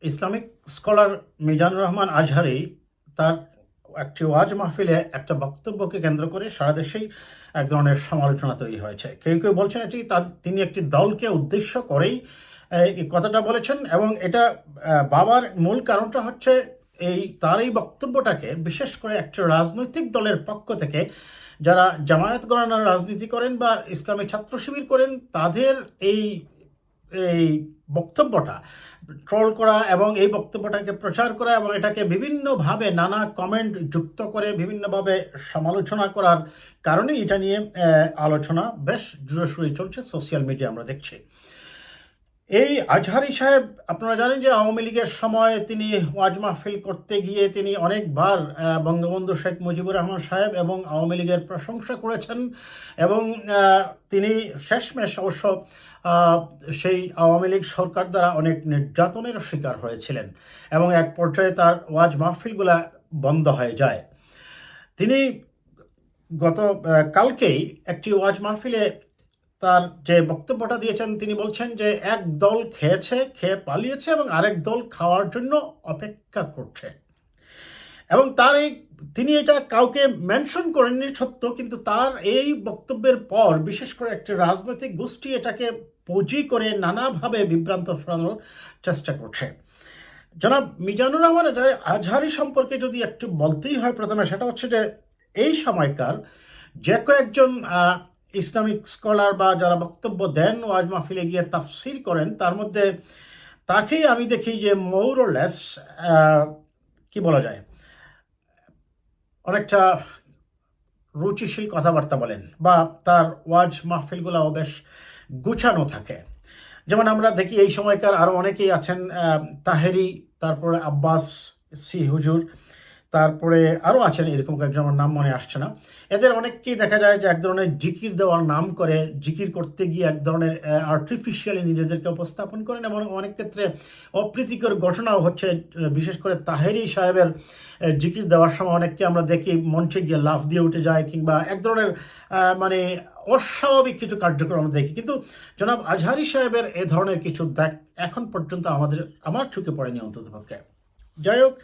Islamic scholar Mizanur Rahman Azhari তার একটি ওয়াজ মাহফিলে একটা বক্তব্যকে কেন্দ্র করে সারা দেশেই এক ধরনের সমালোচনা তৈরি হয়েছে। কেউ কেউ বলছেন এটি তিনি একটি দলকে উদ্দেশ্য করেই এই কথাটা বলেছেন, এবং এটা বাবার মূল কারণটা হচ্ছে তার এই বক্তব্যটাকে বিশেষ করে একটি রাজনৈতিক দলের পক্ষ থেকে যারা জামায়াত গণনার রাজনীতি করেন বা ইসলামী ছাত্র শিবির করেন তাদের এই এই বক্তব্যটা ট্রল করা এবং এই বক্তব্যটাকে প্রচার করা এবং এটাকে বিভিন্নভাবে নানা কমেন্ট যুক্ত করে বিভিন্নভাবে সমালোচনা করার কারণে এটা নিয়ে আলোচনা বেশ জোরাসুরি চলছে সোশ্যাল মিডিয়া আমরা দেখছি। এই আজহারি সাহেব, আপনারা জানেন যে আওয়ামী লীগের সময় তিনি ওয়াজ মাহফিল করতে গিয়ে তিনি অনেকবার বঙ্গবন্ধু শেখ মুজিবুর রহমান সাহেব এবং আওয়ামী লীগের প্রশংসা করেছেন, এবং তিনি শেষমেশ অবশ্য সেই আওয়ামী লীগ সরকার দ্বারা অনেক নির্যাতনের শিকার হয়েছিলেন এবং এক পর্যায়ে তার ওয়াজ মাহফিলগুলা বন্ধ হয়ে যায়। তিনি গত কালকেই একটি ওয়াজ মাহফিলে তার যে বক্তব্যটা দিয়েছেন তিনি বলছেন যে এক দল খেয়ে পালিয়েছে এবং আরেক দল খাওয়ার জন্য অপেক্ষা করছে, এবং তিনি এটা কাউকে মেনশন করেননি সত্য, কিন্তু তার এই বক্তব্যের পর বিশেষ করে একটি রাজনৈতিক গোষ্ঠী এটাকে পুঁজি করে নানাভাবে বিভ্রান্ত ফেরানোর চেষ্টা করছে। জনাব মিজানুর রহমান আজহারি সম্পর্কে যদি একটু বলতেই হয় প্রথমে, সেটা হচ্ছে যে এই সময়কার যে কয়েকজন ইসলামিক স্কলার বা যারা বক্তব্য দেন ওয়াজ মাহফিলে গিয়ে তাফসির করেন তার মধ্যে তাকেই আমি দেখি যে মোরলেস কি বলা যায়, অনেকটা রুচিশীল কথাবার্তা বলেন বা তার ওয়াজ মাহফিলগুলোও বেশ গুছানো থাকে। যেমন আমরা দেখি এই সময়কার আরও অনেকেই আছেন, তাহেরি, তারপরে আব্বাস সি হুজুর, তারপরে আরও আছেন এরকম কয়েকজন, আমার নাম মনে আসছে না। এদের অনেককেই দেখা যায় যে এক ধরনের জিকির দেওয়ার নাম করে জিকির করতে গিয়ে এক ধরনের আর্টিফিশিয়ালি নিজেদেরকে উপস্থাপন করেন, এবং অনেক ক্ষেত্রে অপ্রীতিকর ঘটনাও হচ্ছে। বিশেষ করে তাহেরি সাহেবের জিকির দেওয়ার সময় অনেককে আমরা দেখি মঞ্চে গিয়ে লাফ দিয়ে উঠে যায় কিংবা এক ধরনের মানে অস্বাভাবিক কিছু কার্যক্রম আমরা দেখি, কিন্তু জনাব আজহারি সাহেবের এ ধরনের কিছু এখন পর্যন্ত আমার চোখে পড়েনি অন্ততপক্ষে। যাই হোক,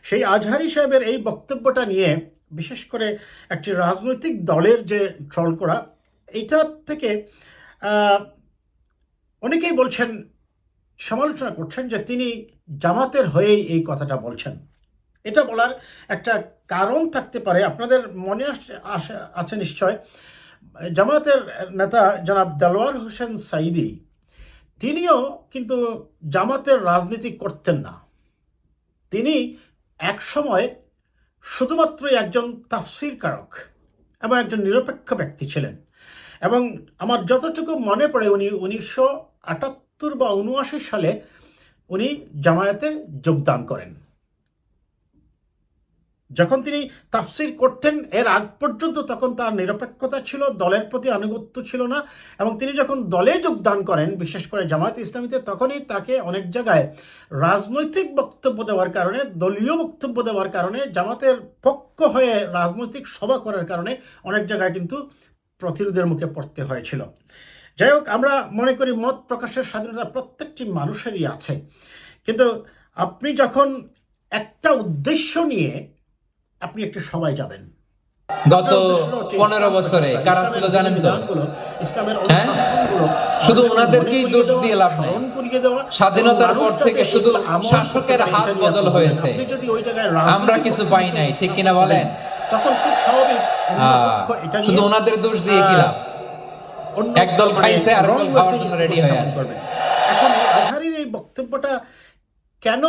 সেই আজহারি সাহেবের এই বক্তব্যটা নিয়ে বিশেষ করে একটি রাজনৈতিক দলের যে ট্রল করা, এইটা থেকে অনেকেই বলছেন, সমালোচনা করছেন যে তিনি জামাতের হয়েই এই কথাটা বলছেন। এটা বলার একটা কারণ থাকতে পারে, আপনাদের মনে আছে নিশ্চয়, জামাতের নেতা জনাব দেলোয়ার হোসেন সাঈদী তিনিও কিন্তু জামাতের রাজনীতি করতেন না। তিনি এক সময় শুধুমাত্রই একজন তাফসিরকারক এবং একজন নিরপেক্ষ ব্যক্তি ছিলেন, এবং আমার যতটুকু মনে পড়ে উনি 1978 বা 1979 সালে উনি জামায়াতে যোগদান করেন। যখন তিনি তাফসির করতেন এর আগ পর্যন্ত তখন তার নিরপেক্ষতা ছিল, দলের প্রতি আনুগত্য ছিল না, এবং তিনি যখন দলে যোগদান করেন বিশেষ করে জামায়াত ইসলামীতে, তখনই তাকে অনেক জায়গায় রাজনৈতিক বক্তব্য দেওয়ার কারণে, দলীয় বক্তব্য দেওয়ার কারণে, জামাতের পক্ষ হয়ে রাজনৈতিক সভা করার কারণে অনেক জায়গায় কিন্তু প্রতিরোধের মুখে পড়তে হয়েছিল। যাই হোক, আমরা মনে করি মত প্রকাশের স্বাধীনতা প্রত্যেকটি মানুষেরই আছে, কিন্তু আপনি যখন একটা উদ্দেশ্য নিয়ে আপনি একটু সবাই যাবেন, গত 15 বছরে কারা ছিল জানেন তো? শুধু ওনাদেরকেই দোষ দিয়ে লাভ নেই। স্বাধীনতার পর থেকে শুধু শাসকের হাত বদল হয়েছে, আমরা কিছু পাই নাই, ঠিক কিনা বলেন? তখন খুব স্বাভাবিক শুধু ওনাদের দোষ দিয়ে কি লাভ? একদল খাইছে আর একদল খাওয়ার জন্য রেডি হয়ে আছে। এখন আজহারির এই বক্তব্যটা কেন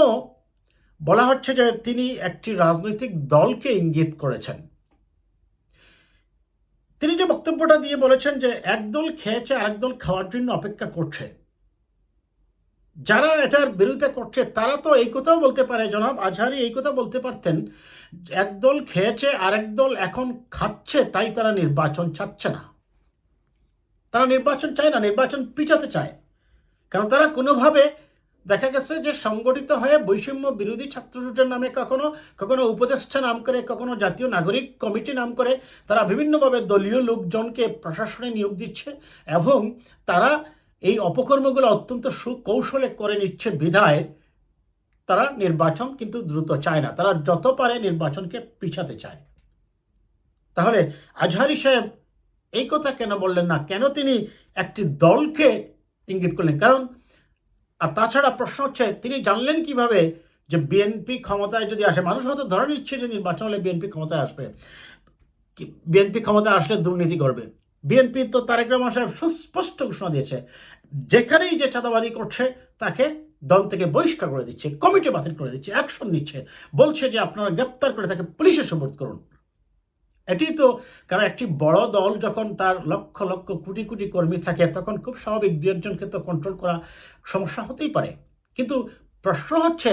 বলা হচ্ছে যে তিনি একটি রাজনৈতিক দলকে ইঙ্গিত করেছেন? তিনি যে বক্তব্যটা দিয়ে বলেছেন যে একদল খেয়েছে আরেক দল খাওয়ার জন্য অপেক্ষা করছে, যারা এটার বিরোধিতা করছে তারা তো এই কথাও বলতে পারে, জনাব আজহারি এই কথা বলতে পারতেন, একদল খেয়েছে আরেক দল এখন খাচ্ছে, তাই তারা নির্বাচন চাচ্ছে না। তারা নির্বাচন চায় না, নির্বাচন পিছাতে চায়, কারণ তারা কোনোভাবে দেখা গেছে যে সংগঠিত হয়ে বৈষম্য বিরোধী ছাত্রজোটের নামে কখনো কখনো উপদেষ্টা নাম করে, কখনো জাতীয় নাগরিক কমিটি নাম করে তারা বিভিন্নভাবে দলীয় লোকজনকে প্রশাসনে নিয়োগ দিচ্ছে, এবং তারা এই অপকর্মগুলো অত্যন্ত সুকৌশলে করে নিচ্ছে বিধায় তারা নির্বাচন কিন্তু দ্রুত চায় না, তারা যত পারে নির্বাচনকে পিছাতে চায়। তাহলে আজহারী সাহেব এই কথা কেন বললেন না? কেন তিনি একটি দলকে ইঙ্গিত করলেন? কারণ আর তাছাড়া প্রশ্ন হচ্ছে, তিনি জানলেন কিভাবে যে বিএনপি ক্ষমতায় যদি আসে? মানুষ হয়তো ধরে নিচ্ছে যে নির্বাচন হলে বিএনপি ক্ষমতায় আসবে, বিএনপি ক্ষমতায় আসলে দুর্নীতি করবে। বিএনপি তো তারেক রহমান সাহেব সুস্পষ্ট ঘোষণা দিয়েছে, যেখানেই যে চাঁদাবাজি করছে তাকে দল থেকে বহিষ্কার করে দিচ্ছে, কমিটি বাতিল করে দিচ্ছে, অ্যাকশন নিচ্ছে, বলছে যে আপনারা গ্রেপ্তার করে তাকে পুলিশে সুপর্দ করুন। এটি তো, কারণ একটি বড় দল যখন তার লক্ষ লক্ষ কোটি কোটি কর্মী থাকে, তখন খুব স্বাভাবিক দু একজনকে তো কন্ট্রোল করা সমস্যা হতেই পারে। কিন্তু প্রশ্ন হচ্ছে,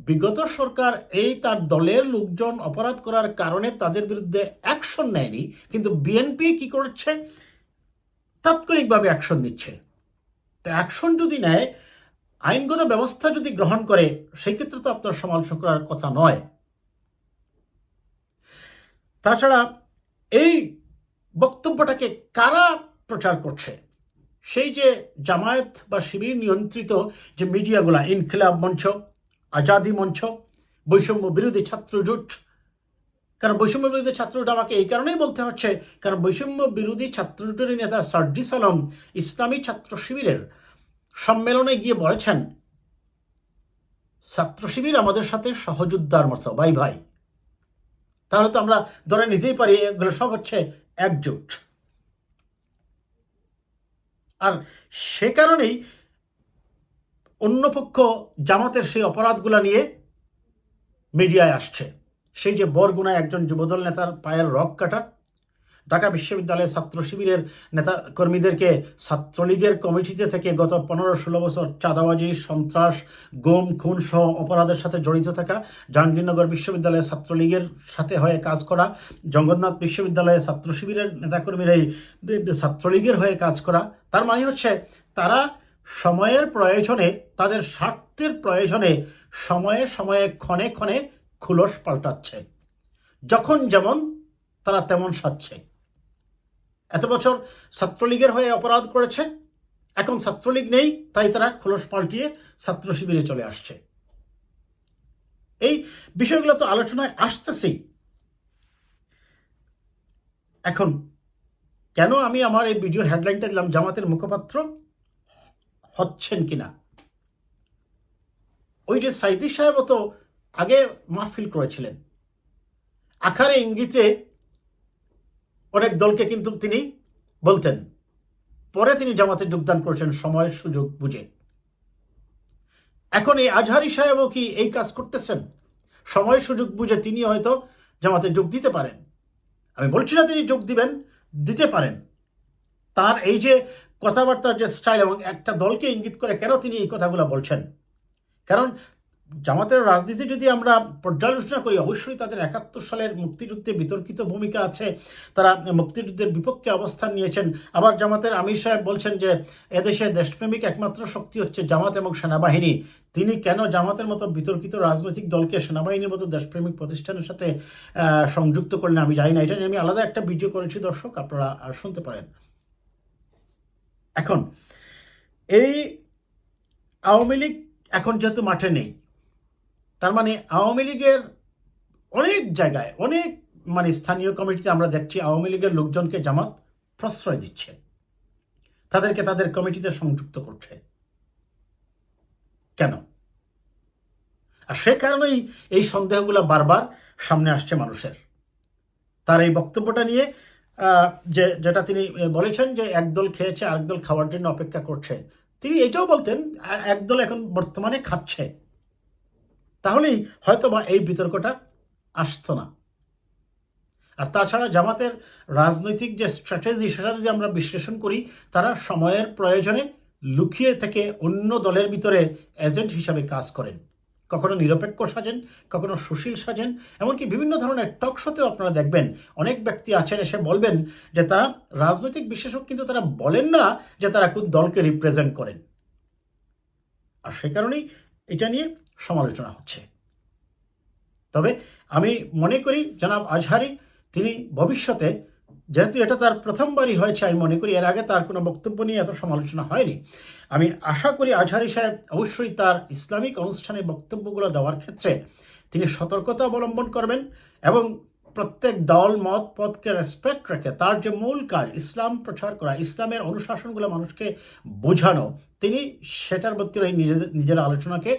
বিগত সরকার এই তার দলের লোকজন অপরাধ করার কারণে তাদের বিরুদ্ধে অ্যাকশন নেয়নি, কিন্তু বিএনপি কি করছে? তাৎক্ষণিকভাবে অ্যাকশন নিচ্ছে। তো অ্যাকশন যদি নেয়, আইনগত ব্যবস্থা যদি গ্রহণ করে, সেই ক্ষেত্রে তো আপনার সমালোচনা করার কথা নয়। তাছাড়া এই বক্তব্যটাকে কারা প্রচার করছে? সেই যে জামায়াত বা শিবির নিয়ন্ত্রিত যে মিডিয়াগুলা, ইনকিলাব মঞ্চ, আজাদি মঞ্চ, বৈষম্য বিরোধী ছাত্র জোট। কারণ বৈষম্য বিরোধী ছাত্র জোট আমাকে এই কারণেই বলতে হচ্ছে, কারণ বৈষম্য বিরোধী ছাত্র জোটের নেতা সার্জিস আলম ইসলামী ছাত্র শিবিরের সম্মেলনে গিয়ে বলেছেন, ছাত্র শিবির আমাদের সাথে সহযোদ্ধার মতো, ভাই ভাই। তাহলে তো আমরা ধরে নিতেই পারি এগুলো সব হচ্ছে একজোট। আর সে কারণেই অন্য পক্ষ জামাতের সেই অপরাধগুলো নিয়ে মিডিয়ায় আসছে। সেই যে বরগুনায় একজন যুবদল নেতার পায়ের রগ কাটা, ঢাকা বিশ্ববিদ্যালয়ের ছাত্র শিবিরের নেতা কর্মীদেরকে ছাত্রলীগের কমিটিতে থেকে গত 15-16 বছর চাঁদাবাজি, সন্ত্রাস, গুম, খুন সহ অপরাধের সাথে জড়িত থাকা, জাহাঙ্গীরনগর বিশ্ববিদ্যালয়ের ছাত্রলীগের সাথে হয়ে কাজ করা, জগন্নাথ বিশ্ববিদ্যালয়ের ছাত্র শিবিরের নেতাকর্মীরা এই ছাত্রলীগের হয়ে কাজ করা। তার মানে হচ্ছে তারা সময়ের প্রয়োজনে, তাদের স্বার্থের প্রয়োজনে সময়ে সময়ে ক্ষণে ক্ষণে খুলস পাল্টাচ্ছে, যখন যেমন তারা তেমন সাজছে। এত বছর ছাত্রলীগের হয়ে অপরাধ করেছে, এখন ছাত্রলীগ নেই, তাই তারা খোলস পাল্টিয়ে ছাত্র শিবিরে চলে আসছে। এই বিষয়গুলো তো আলোচনায় আসতেছেই। এখন কেন আমি আমার এই ভিডিওর হেডলাইনটা দিলাম জামাতের মুখপাত্র হচ্ছেন কিনা? ওই যে সাইদি সাহেব তো আগে মাহফিল করেছিলেন, আকারে ইঙ্গিতে অনেক দলকে কিন্তু তিনি বলতেন। পরে তিনি জামাতে যোগদান করেছেন সময়ের সুযোগ বুঝে। এখন এই আজহারী সাহেবও কি এই কাজ করতেছেন? সময় সুযোগ বুঝে তিনি হয়তো জামাতে যোগ দিতে পারেন। আমি বলছি না তিনি যোগ দিবেন, দিতে পারেন। তার এই যে কথাবার্তার যে স্টাইল এবং একটা দলকে ইঙ্গিত করে কেন তিনি এই কথাগুলো বলছেন? কারণ জামাতের রাজনীতি যদি আমরা পর্যালোচনা করি, অবশ্যই তাদের 71 সালের মুক্তিযুদ্ধে বিতর্কিত ভূমিকা আছে, তারা মুক্তিযুদ্ধের বিপক্ষে অবস্থান নিয়েছেন। আবার জামাতের আমির সাহেব বলছেন যে এদেশে দেশপ্রেমিক একমাত্র শক্তি হচ্ছে জামাত এবং সেনাবাহিনী। তিনি কেন জামাতের মতো বিতর্কিত রাজনৈতিক দলকে সেনাবাহিনীর মতো দেশপ্রেমিক প্রতিষ্ঠানের সাথে সংযুক্ত করলেন আমি জানি না। এটা নিয়ে আমি আলাদা একটা ভিডিও করেছি, দর্শক আপনারা শুনতে পারেন। এখন এই আওয়ামী লীগ এখন যেহেতু মাঠে নেই, তার মানে আওয়ামী লীগের অনেক জায়গায়, অনেক মানে স্থানীয় কমিটিতে আমরা দেখছি আওয়ামী লীগের লোকজনকে জামাত প্রশ্রয় দিচ্ছে, তাদেরকে তাদের কমিটিতে সংযুক্ত করছে। কেন? আর সে কারণেই এই সন্দেহগুলো বারবার সামনে আসছে মানুষের। তার এই বক্তব্যটা নিয়ে যেটা তিনি বলেছেন যে একদল খেয়েছে আরেক দল খাওয়ার জন্য অপেক্ষা করছে, তিনি এটাও বলতেন একদল এখন বর্তমানে খাচ্ছে, তাহলেই হয়তো বা এই বিতর্কটা আসতো না। আর তাছাড়া জামাতের রাজনৈতিক যে স্ট্র্যাটেজি, সেটা যদি আমরা বিশ্লেষণ করি, তারা সময়ের প্রয়োজনে লুকিয়ে থেকে অন্য দলের ভিতরে এজেন্ট হিসাবে কাজ করেন। কখনো নিরপেক্ষ সাজেন, কখনো সুশীল সাজেন, এমনকি বিভিন্ন ধরনের টক শোতেও আপনারা দেখবেন অনেক ব্যক্তি আছেন এসে বলবেন যে তারা রাজনৈতিক বিশেষজ্ঞ, কিন্তু তারা বলেন না যে তারা কোন দলকে রিপ্রেজেন্ট করেন। আর সে কারণেই এটা নিয়ে সমালোচনা হচ্ছে। তবে আমি মনে করি জনাব আজহারী তিনি ভবিষ্যতে যেহেতু এটা তার প্রথমবারই হয়েছে, আমি মনে করি এর আগে তার কোনো বক্তব্য নিয়ে এত সমালোচনা হয়নি। আমি আশা করি আজহারী সাহেব অবশ্যই তার ইসলামিক অনুষ্ঠানে বক্তব্যগুলো দেওয়ার ক্ষেত্রে তিনি সতর্কতা অবলম্বন করবেন এবং প্রত্যেক দল মত পথকে রেসপেক্ট রেখে তার যে মূল কাজ ইসলাম প্রচার করা, ইসলামের অনুশাসনগুলো মানুষকে বোঝানো, তিনি সেটার প্রতি নিজের আলোচনাকে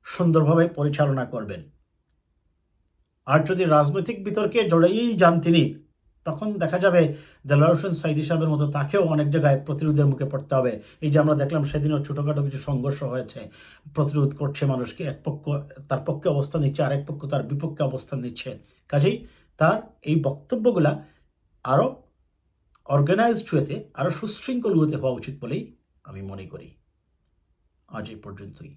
সুন্দরভাবে পরিচালনা করবেন। আর যদি রাজনৈতিক বিতর্কে জড়িয়েই যান তিনি, তখন দেখা যাবে দেলোয়ার হোসেন সাঈদী সাহেবের মতো তাকেও অনেক জায়গায় প্রতিরোধের মুখে পড়তে হবে। এই যে আমরা দেখলাম সেদিনও ছোটোখাটো কিছু সংঘর্ষ হয়েছে, প্রতিরোধ করছে মানুষকে, এক পক্ষ তার পক্ষে অবস্থান নিচ্ছে, আরেক পক্ষ তার বিপক্ষে অবস্থান নিচ্ছে। কাজেই তার এই বক্তব্যগুলা আরও অর্গানাইজড ওয়েতে, আরও সুশৃঙ্খল ওয়েতে হওয়া উচিত বলেই আমি মনে করি। আজ এই পর্যন্তই।